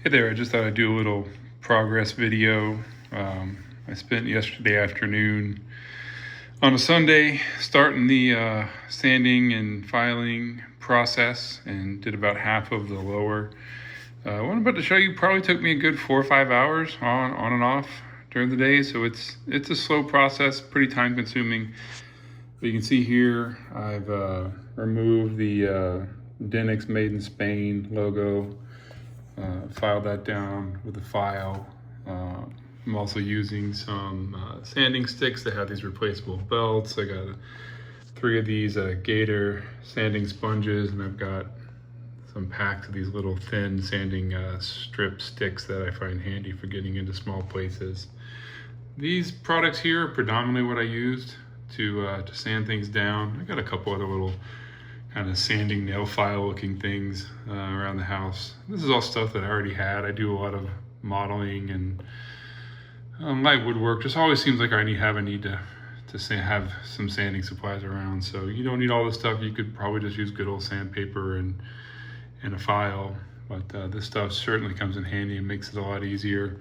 Hey there, I just thought I'd do a little progress video. I spent yesterday afternoon on a Sunday starting the sanding and filing process and did about half of the lower. What I'm about to show you probably took me a good 4 or 5 hours on and off during the day, so it's a slow process, pretty time consuming. But you can see here I've removed the Denix Made in Spain logo. Filed that down with a file. I'm also using some sanding sticks that have these replaceable belts. I got 3 of these Gator sanding sponges, and I've got some packs of these little thin sanding strip sticks that I find handy for getting into small places. These products here are predominantly what I used to sand things down. I got a couple other little kind of sanding nail file looking things around the house. This is all stuff that I already had. I do a lot of modeling and light woodwork. Just always seems like I have a need to have some sanding supplies around. So you don't need all this stuff. You could probably just use good old sandpaper and a file. But this stuff certainly comes in handy and makes it a lot easier.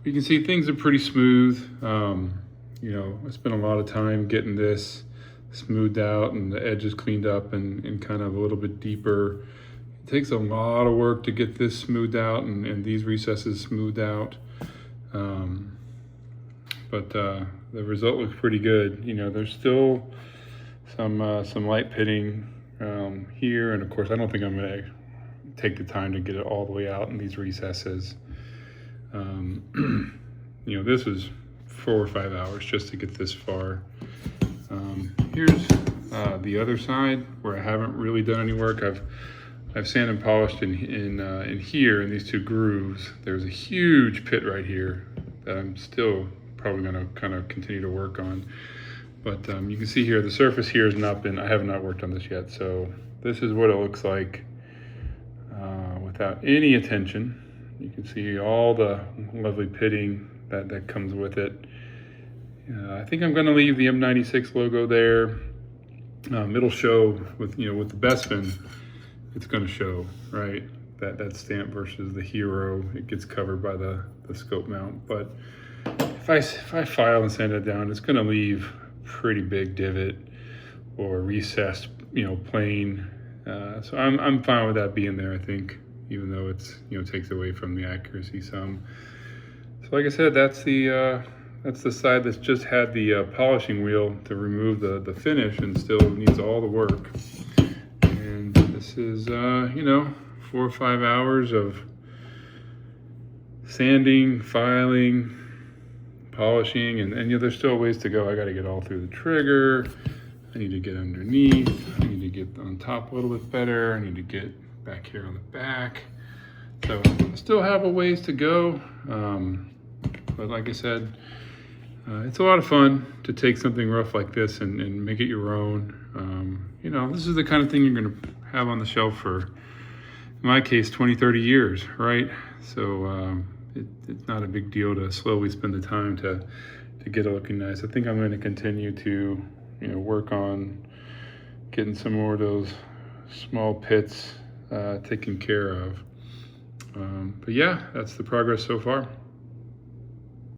You can see things are pretty smooth. You know, I spent a lot of time getting this smoothed out and the edges cleaned up and kind of a little bit deeper. It takes a lot of work to get this smoothed out and these recesses smoothed out. But the result looks pretty good. You know, there's still some light pitting here, and of course I don't think I'm gonna take the time to get it all the way out in these recesses. You know, this was 4 or 5 hours just to get this far. Here's the other side where I haven't really done any work. I've sanded and polished in here in these 2 grooves. There's a huge pit right here that I'm still probably going to kind of continue to work on. But you can see here the surface here has not been. I have not worked on this yet. So this is what it looks like without any attention. You can see all the lovely pitting that comes with it. I think I'm going to leave the M96 logo there. It'll show with with the Bespin. It's going to show, right, that stamp versus the Hero. It gets covered by the scope mount. But if I file and sand it down, it's going to leave a pretty big divot or recessed, plane. So I'm fine with that being there. I think, even though it's takes away from the accuracy some. So like I said, that's the side that's just had the polishing wheel to remove the finish and still needs all the work. And this is, 4 or 5 hours of sanding, filing, polishing, and there's still ways to go. I got to get all through the trigger. I need to get underneath. I need to get on top a little bit better. I need to get back here on the back. So I still have a ways to go. But like I said, it's a lot of fun to take something rough like this and make it your own. This is the kind of thing you're going to have on the shelf for, in my case, 20, 30 years, right? So it's not a big deal to slowly spend the time to get it looking nice. I think I'm going to continue to, work on getting some more of those small pits taken care of. But yeah, that's the progress so far.